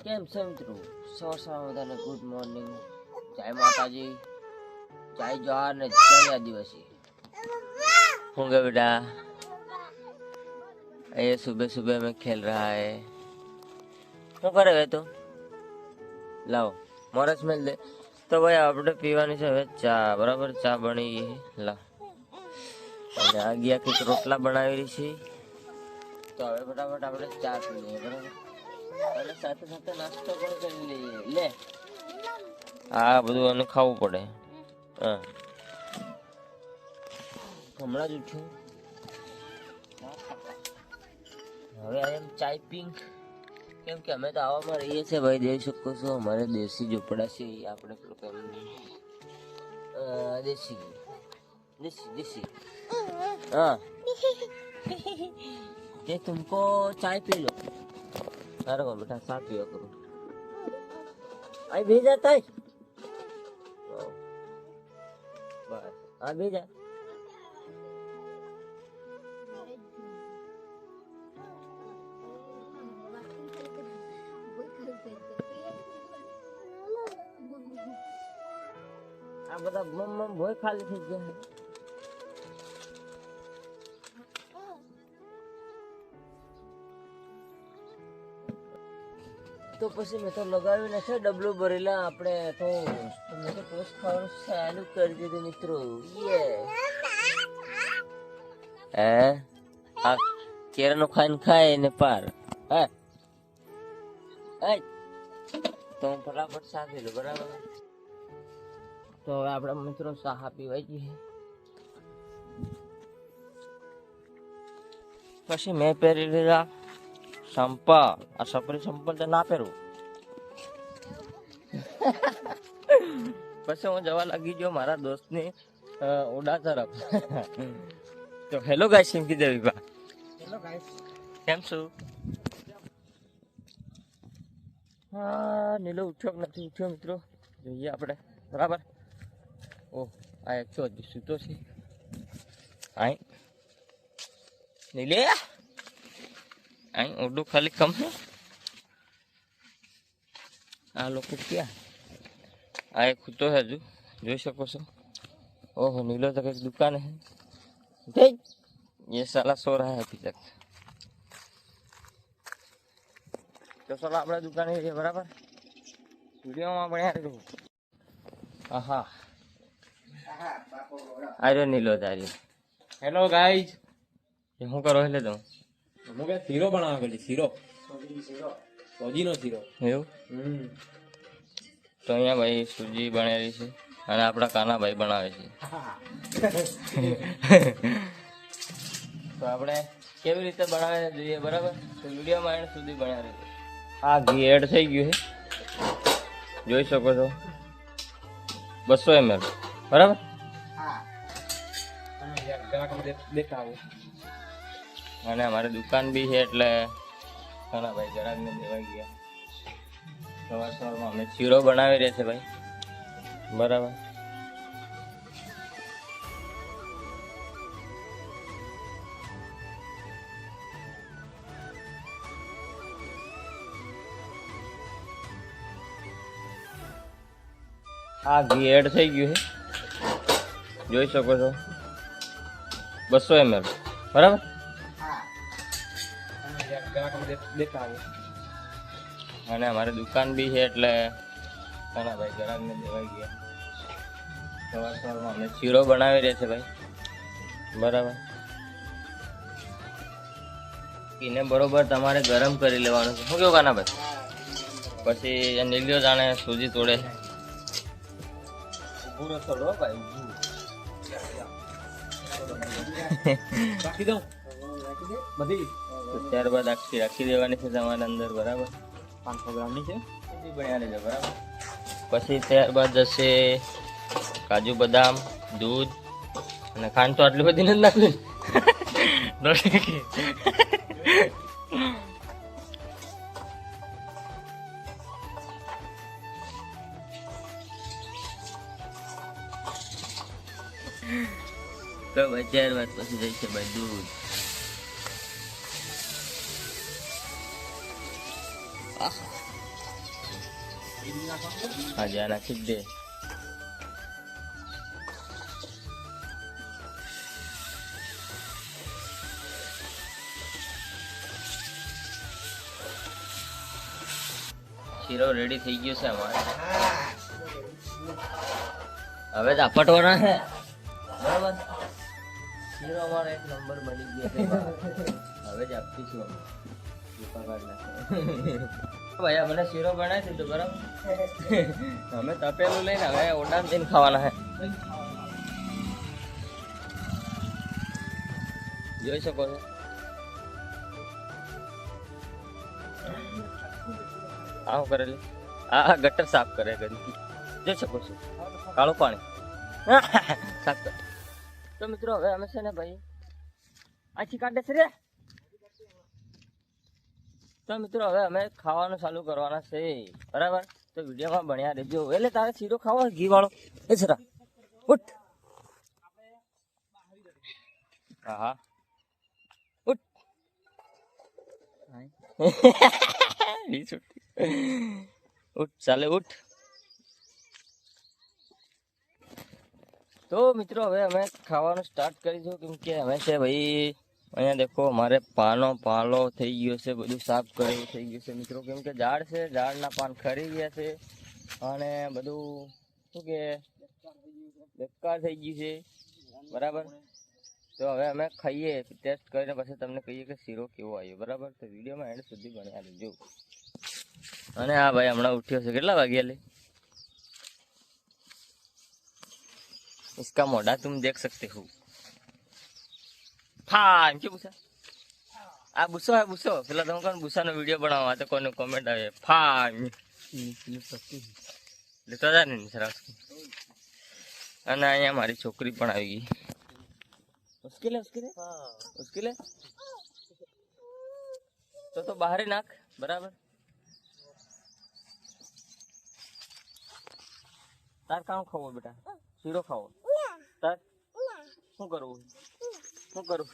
કેમ છે મિત્રો? સવાર બધાને ગુડ મોર્નિંગ, જય માતાજી, જય જવાહર ને જય આદિવાસી। હું गया बेटा? ये सुबह सुबह में खेल रहा है। શું કરે હવે તું? લાવો મોરસ મેલ દે તો ભાઈ આપણે પીવાની છે હવે ચા। બરાબર, ચા બની ગઈ લાવ। અને આ ગયા કે રોટલા બનાવેલી છે તો હવે ફટાફટ આપણે ચા પી લઈએ। બરાબર, અને સાથે સાથે નાસ્તો પણ કરી લઈએ। લે આ બધું અને ખાવું પડે। હા, હમણાં જ ઉઠ્યું હવે આઈ એમ ચાય પિંક, કેમ કે અમે તો આવામાં રહીએ છીએ ભાઈ, જોઈ શકો છો અમારે દેશી ઝૂંપડા છે। આપણે દેશી દેશી દેશી हाँ ये तुमको चाय पी लो। अरे वो बेटा साथ पिया करो। आई भेजा ताई बस हाँ भेजा। આ બધા મમ ભોય ખાલી થઈ ગયા। તો પછી મેં તો લગાવ્યું નથી ડબલું ભરેલા આપણે તો મેં તો ટોસ્ટ ખાવાનું ચાલુ કરી દીધું મિત્રો। હે આ કેરાનું ખાઈને ખાય ને પાર હે તો હું ફટાફટ ચા પી લઉં। બરાબર, તો હવે આપણા મિત્રો ચા પીવાઈ ગઈ। પછી મેં પહેરી લીધા સંપલ। આ સપરી સંપલ તો ના પહેરું। પછી હું જવા લાગી ગયો મારા દોસ્તની ઓડા તરફ। તો હેલો ગાઈસ એમ કીધે વિભા। હેલો ગાઈસ, કેમ છો? હા, નીલો ઉઠ્યો કે નથી ઉઠ્યો મિત્રો જોઈએ આપણે। બરાબર, ઓહ આ એક છો હજી સૂતો છે। આઈ નીલે આઈ ઓડું ખાલી કમ છે। આ લોકો ક્યાં? આ એક સૂતો છે હજુ, જોઈ શકો છો। ओहो नीलो तक एक दुकान है, देख ये साला सो रहा है अभी तक। तो साला अपना दुकान है बराबर, वीडियो में बढ़िया रहूं। आहा अरे नीलो तारी हेलो गाइस, ये हूँ करो हेले तो હું કે શીરો બનાવવા ગયેલી શીરો સોજીનો શીરો। એવું તો અહીંયા ભાઈ સૂજી બનેલી છે અને આપણા કાનાભાઈ બનાવે છે। તો આપણે કેવી રીતે બનાવે જોઈએ બરાબર, તો વિડીયોમાં એન્ડ સુધી બનાવી રહેજો। આ ઘી એડ થઈ ગયું છે, જોઈ શકો છો 200 ml બરાબર। અને અમારી દુકાન બી છે એટલે કાનાભાઈ ગ્રાહકને દેવા ગયા। સવારમાં અમે શીરો બનાવી રહ્યા છે ભાઈ, બરાબર। આ ઘી એડ થઈ ગયું છે, જોઈ શકો છો 200 ml બરાબર। અને અમારી દુકાન બી છે એટલે કાનાભાઈ ગ્રાહકને દેવા ગયા। સવારમાં અમે શીરો બનાવી રહ્યા છે ભાઈ, બરાબર। એને બરોબર તમારે ગરમ કરી લેવાનું છે। શું કેવું કાનાભાઈ? પછી નીલિયો જાણે સૂજી તોડે પૂરો થોડો ભાઈ રાખી દઉં બધી। તો ત્યારબાદ આખી રાખી દેવાની છે તમારે અંદર, બરાબર। 500 ગ્રામની છે બન્યા લેજો બરાબર। પછી ત્યારબાદ જશે કાજુ બદામ, દૂધ અને ખાંડ તો આટલી બધી નથી નાખવી। તો ભાઈ ત્યારબાદ પછી જઈશે ભાઈ દૂધ। હા જા નાખી જ દે. શીરો રેડી થઈ ગયો છે અમારે. હવે ઝાપટવાના છે બરાબર. શીરો અમારો એક નંબર બની ગયો છે. હવે જ આપીશું અમે. ભાઈ મને શીરો બનાવી દીધો બરાબર. અમે તપેલું લઈને હવે ઓડામ જઈને ખાવાના છે. જોઈ શકો છો. આ શું કરેલી? આ ગટર સાફ કરે કરી. જોઈ શકો છો કાળું પાણી સાફ કરે. તો મિત્રો હવે અમે છે ને ભાઈ આછી કાઢે છે રે. તો મિત્રો હવે અમે ખાવાનું ચાલુ કરવાના છે બરાબર. તો વિડીયોમાં બન્યા રહેજો. એટલે તારે શીરો ખાવો ઘી વાળો એ સરા ઉઠ. હા હા ઉઠ. ઉઠ ચાલે ઉઠ. તો મિત્રો હવે અમે ખાવાનું સ્ટાર્ટ કરીશું. કેમ કે અમે છે ભાઈ અહીંયા દેખો અમારે પાલો થઈ ગયો છે. બધું સાફ કરેલું થઈ ગયું છે મિત્રો. કેમ કે ઝાડ છે, ઝાડના પાન ખરી ગયા છે અને બધું શું કે બેકાર થઈ ગયું છે બરાબર. તો હવે અમે ખાઈએ, ટેસ્ટ કરીને પછી તમને કહીએ કે શીરો કેવો આવ્યો બરાબર. તો વિડીયોમાં એન્ડ સુધી બન્યા રહેજો. અને હા ભાઈ હમણાં ઉઠ્યો છે. કેટલા વાગ્યા લે? इसका मोड़ा तुम देख सकते हो. हाँ क्यों पूछा? આ બુસો હે બુસો. પેલા તમે કોણ બુસાનો વિડીયો બનાવવા તો કોને કોમેન્ટ આવે ફાન લેતો જા ને સરસ. અને અહીંયા મારી છોકરી પણ આવી ગઈ. મુશ્કેલ મુશ્કેલ તો બહાર નાખ બરાબર. તાર કામ ખાવો બેટા? શીરો ખાવો તાર? શું કરવું? શું કરું?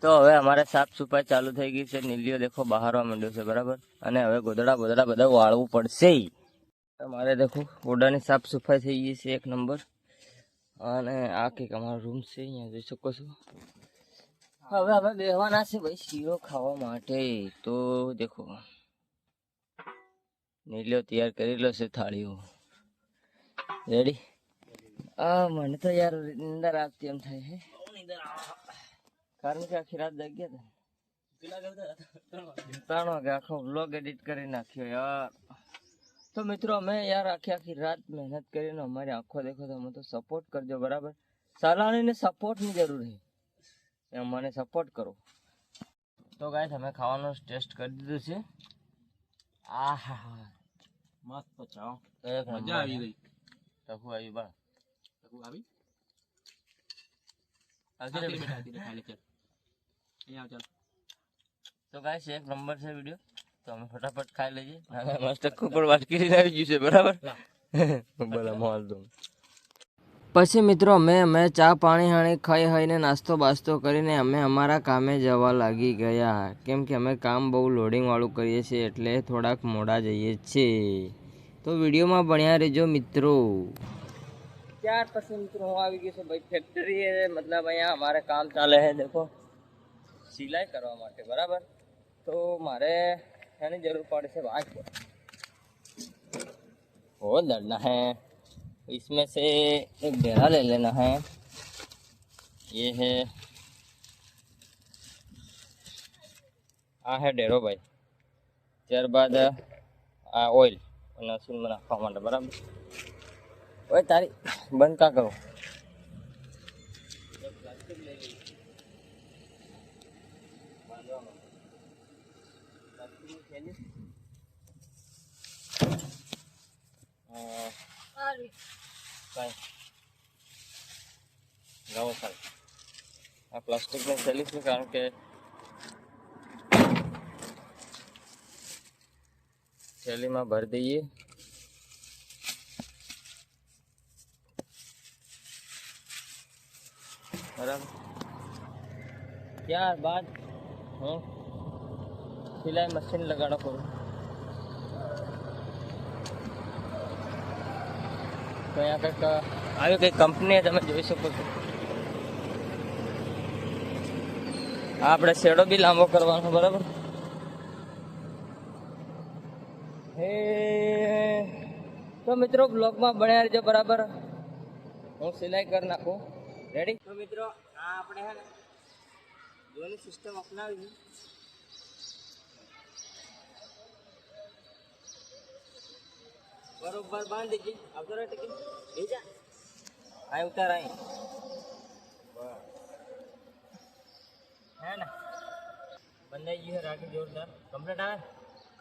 તો હવે અમારે સાફ સફાઈ ચાલુ થઈ ગઈ છે. નીલિયો દેખો બહારવા માંડ્યો છે બરાબર. અને હવે ગોદડા બધા વાળવું પડશે. અમારે દેખો ઓરડાની સાફ સફાઈ થઈ ગઈ છે એક નંબર. અને આ કંઈક અમારો રૂમ છે, અહીંયા જોઈ શકો છો. હવે અમે બેહવાના છે ભાઈ શીરો ખાવા માટે. તો દેખો નીલિયો તૈયાર કરેલો છે થાળીઓ. રેડી? મને તો યાર નીંદર આવતી એમ થાય છે. કારણ કે આખી રાત જાગ્યા હતા. 3 વાગે આખો વ્લોગ એડિટ કરી નાખ્યો યાર. તો મિત્રો અમે યાર આખી રાત મહેનત કરીને અમારી આંખો દેખો તો અમે તો સપોર્ટ કરજો બરાબર. સલાણીને સપોર્ટની જરૂર છે, મને સપોર્ટ કરો. તો ગાઈસ અમે ખાવાનું ટેસ્ટ કરી દીધું છે. આહા મસ્ત ચાવ. મજા આવી ગઈ. ટકુ આવી બા. ટકુ આવી. તો ગાઈસ એક નંબર છે વિડીયો. તો અમે ફટાફટ ખાઈ લઈએ. મસ્ત ટકુ પણ વાટકી લઈને આવી ગયું છે બરાબર. બોલા મોલ દો. પછી મિત્રો અમે ચા પાણી હાણી ખાઈને નાસ્તો બાસ્તો કરીને અમે અમારા કામે જવા લાગી ગયા. કેમ કે અમે કામ બહુ લોડિંગ વાળું કરીએ છીએ એટલે થોડાક મોડા જઈએ છીએ. તો વિડીયોમાં બન્યા રહેજો મિત્રો. ત્યાર પછી મિત્રો હું આવી ગયો છું ભાઈ ફેક્ટરી. મતલબ અહીંયા અમારે કામ ચાલે છે દેખો સિલાઈ કરવા માટે બરાબર. તો મારે એની જરૂર પડે છે વાંચ. हो लड़ना है इसमें से एक डेरा ले लेना है. ये है આ હે ડેરો ભાઈ. ત્યારબાદ આ ઓઇલ અને મશીનમાં નાખવા માટે બરાબર. ઓય તારી બંધ કા કરો. આ પ્લાસ્ટિકની થેલી છે કારણ કે થેલીમાં ભરી દઈએ. બરાબર. ત્યારબાદ હું સિલાઈ મશીન લગાડો કરું. તો અહીંયા કંઈક આવી કંઈક કંપની તમે જોઈ શકો છો. આ આપણે શેડો બી લાંબો કરવાનો બરાબર. હે તો મિત્રો બ્લોગમાં બન્યા રહેજો બરાબર. હું સિલાઈ કરી નાખું. રેડી? તો મિત્રો આ આપણે હે ને જોની સિસ્ટમ અપનાવી બરોબર બાંધી દીધી. આવતો રહે ટિકિટ બીજા આ ઉતાર અહીં હે ને બંધાઈ ગયું છે. રાખી જોરદાર કમ્પ્લીટ આવે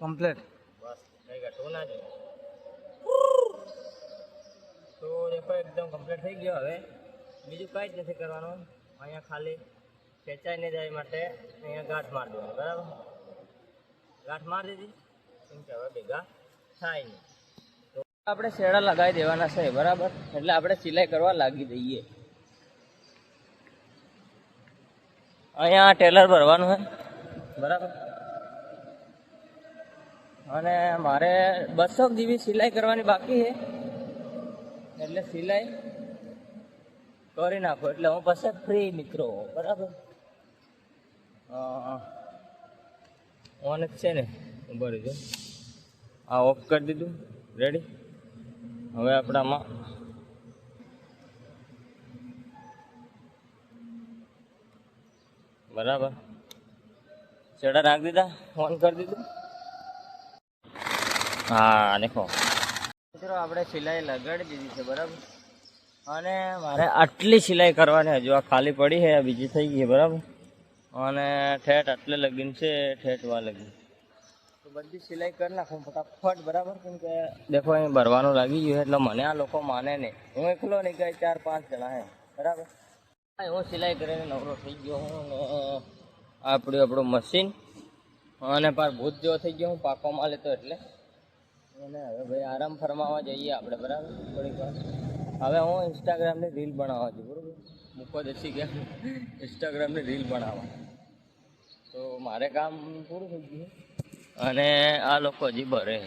કમ્પ્લીટ. બસ થઈ ગયા. ટો ના જોઈએ તો દેખો એકદમ કમ્પ્લીટ થઈ ગયો. હવે બીજું કાંઈ જ નથી કરવાનું. અહીંયા ખાલી ખેંચાઈ ને જાય માટે અહીંયા ગાંઠ મારી દેવાની બરાબર. ગાંઠ મારી દીધી કેમ કે હવે ભેગા થાય નહીં. તો આપણે શેડા લગાવી દેવાના છે બરાબર. એટલે આપણે સિલાઈ કરવા લાગી દઈએ. અહીંયા ટેલર ભરવાનું છે બરાબર. અને મારે 200 જેવી સિલાઈ કરવાની બાકી છે. એટલે સિલાઈ કરી નાખો એટલે હું પાસે ફ્રી મિત્રો બરાબર. ઓન જ છે ને ઉભા રહેજો. આ ઓફ કરી દીધું. રેડી? હવે આપણામાં બરાબર છેડા રાખી દીધા. ઓન કરી દીધું. હા દેખો મિત્રો આપણે સિલાઈ લગાડી દીધી છે બરાબર. અને મારે આટલી સિલાઈ કરવાની હજુ આ ખાલી પડી છે. આ બીજી થઈ ગઈ બરાબર. અને ઠેઠ આટલે લગીન છે. ઠેઠવા લગીન તો બધી સિલાઈ કરી નાખું ફટાફટ બરાબર. કેમ કે દેખો અહીં ભરવાનું લાગી ગયું એટલે મને આ લોકો માને નહીં. હું એકલો નહીં ગઈ 4-5 જણા હે બરાબર. હું સિલાઈ કરીને નવરો થઈ ગયો હું. ને આપણું મશીન અને પાર ભૂત જેવો થઈ ગયો હું પાકોમાં લેતો એટલે. અને હવે ભાઈ આરામ ફરમાવા જઈએ આપણે બરાબર. થોડીક વાર હવે હું ઇન્સ્ટાગ્રામની રીલ બનાવવા છું બરાબર. મૂકો દેશી ગયા ઇન્સ્ટાગ્રામની રીલ બનાવવા. તો મારે કામ પૂરું થઈ ગયું. અને આ લોકો હજી ભરે.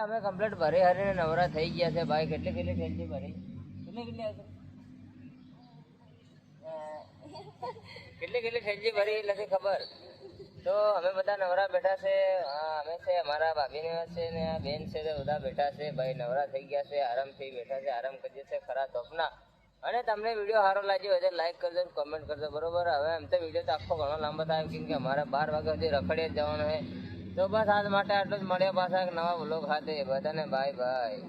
અમે કમ્પ્લીટ ભરી હરીને નવરા થઈ ગયા છે ભાઈ. કેટલી ખેંચી ભરી? કેટલી ખેંચી ભરી નથી ખબર. તો અમે બધા નવરા બેઠા છે. અમે છે અમારા ભાભીને છે ને આ બેન છે બધા બેઠા છે ભાઈ. નવરા થઈ ગયા છે. આરામથી બેઠા છે. આરામ કરીએ છે ખરા તોપના. અને તમને વિડીયો સારો લાગ્યો હોય તો લાઈક કરજો, કમેન્ટ કરજો બરોબર. હવે એમ તો વિડીયો તો આખો ઘણો લાંબો થાય કેમ કે અમારે 12 વાગ્યા સુધી રખડીએ જ જવાનું છે. તો બસ આજ માટે આટલું જ. મળ્યા પાછા નવા વ્લોગ સાથે. બધાને બાય બાય.